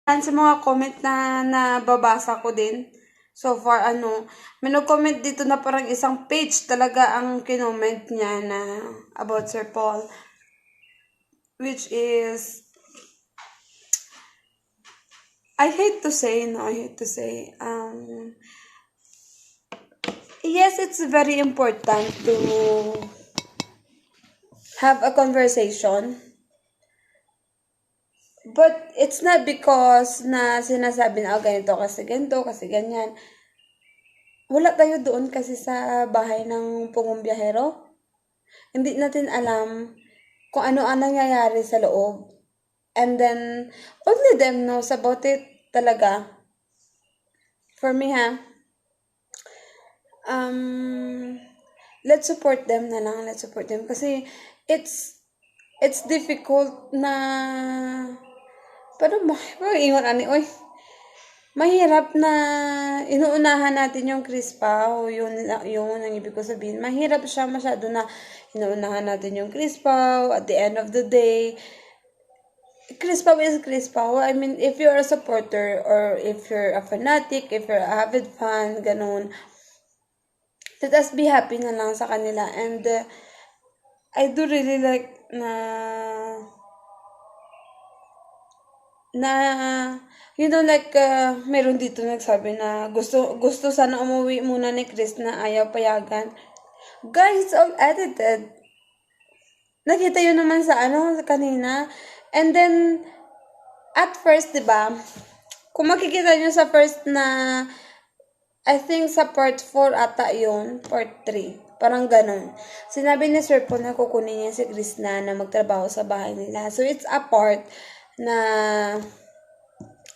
Sa mga comment na nababasa ko din, so far, may nag-comment dito na parang isang page talaga ang kinoment niya na about Sir Paul, which is, I hate to say, yes, it's very important to have a conversation. But it's not because na sinasabi na ganito kasi ganito, kasi ganyan. Wala tayo doon kasi sa bahay ng pungong biyahero. Hindi natin alam kung ano ang nangyayari sa loob. And then, only them knows about it talaga. For me, let's support them na lang. Let's support them. Kasi, it's difficult na pero ingon ani oy. Mahirap na inuunahan natin yung crispaw, yun ang ibig ko sabihin. Mahirap siya masyado na inuunahan natin yung crispaw. At the end of the day, crispaw is crispaw. I mean, if you're a supporter or if you're a fanatic, if you're a avid fan, ganun, let us be happy na lang sa kanila. And I do really like meron dito nagsabi na gusto sana umuwi muna ni Chris na ayaw payagan. Guys, it's all edited. Nakita yun naman sa kanina. And then, at first, diba, kung makikita nyo sa first na, I think sa part 4 ata yun, part 3. Parang ganun. Sinabi ni Sir Paul na kukunin niya si Chris na magtrabaho sa bahay nila. So, it's a part na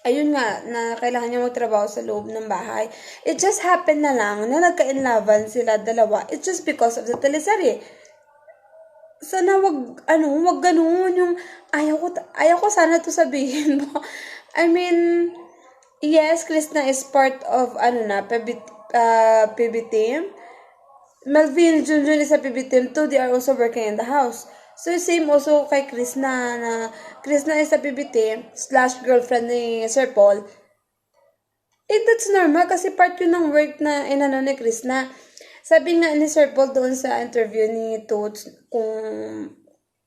ayun nga, na kailangan niya magtrabaho sa loob ng bahay. It just happened na lang na nagka-inlaban sila dalawa. It's just because of the teleserye. Sana wag ganun yung ayaw ko sana to sabihin mo. I mean, yes, Krishna is part of PB team. Melvin Junjun is a PB team too. They are also working in the house. So, same also kay Krishna na Krishna is a PBT / girlfriend ni Sir Paul. That's normal kasi part yun ng work na inano ni Krishna. Sabi nga ni Sir Paul doon sa interview ni Toots kung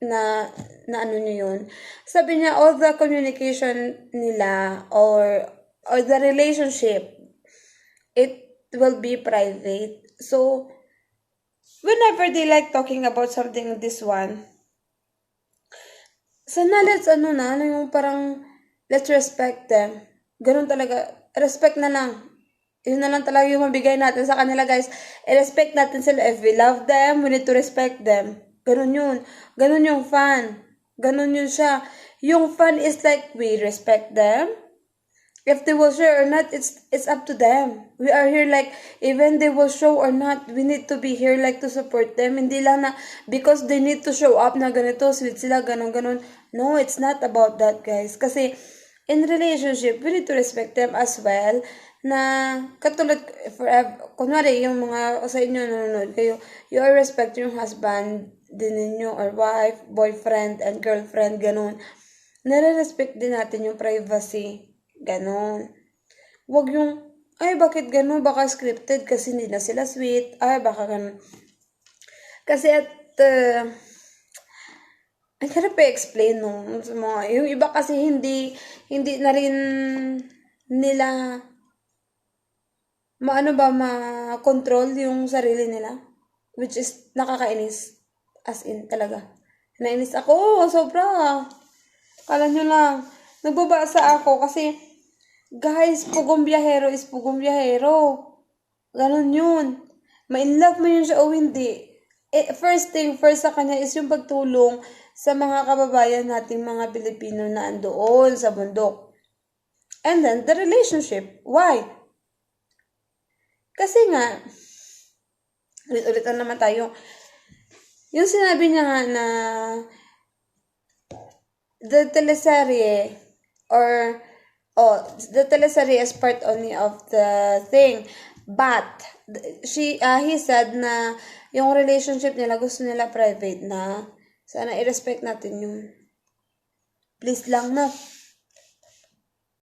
na ano niyo yun. Sabi niya all the communication nila or the relationship, it will be private. So, whenever they like talking about something this one, sana yung parang, let's respect them. Ganun talaga. Respect na lang. Yun na lang talaga yung mabigay natin sa kanila, guys. I-respect natin sila. If we love them, we need to respect them. Ganun yun. Ganun yung fan. Ganun yun siya. Yung fan is like, we respect them. If they will share or not, it's up to them. We are here like, even they will show or not, we need to be here like to support them. Hindi lang na, because they need to show up na ganito, sweet sila, ganun. No, it's not about that, guys. Kasi, in relationship, we need to respect them as well. Na, katulad, kunwari, yung mga sa inyo nanonood kayo, you are respect yung husband din ninyo, or wife, boyfriend, and girlfriend, ganun. Nare-respect din natin yung privacy. Ganon. Wag yung, ay, bakit ganon? Baka scripted kasi hindi na sila sweet. Ay, baka ganon. Kasi I can't explain no. Yung iba kasi hindi na rin nila ma-control yung sarili nila. Which is, nakakainis. As in, talaga. Nainis ako, sobra. Kala nyo lang. Nagbabasa ako kasi, guys, pugong biyahero is pugong biyahero. Ganon yun. Ma-inlove mo yun siya o hindi. First thing first sa kanya is yung pagtulong sa mga kababayan nating mga Pilipino na andoon sa bundok. And then, the relationship. Why? Kasi nga, ulit-ulitan naman tayo. Yung sinabi niya nga na the teleserye the teleserye is part only of the thing. But, he said na yung relationship nila, gusto nila private na. Sana i-respect natin yun. Please lang, no?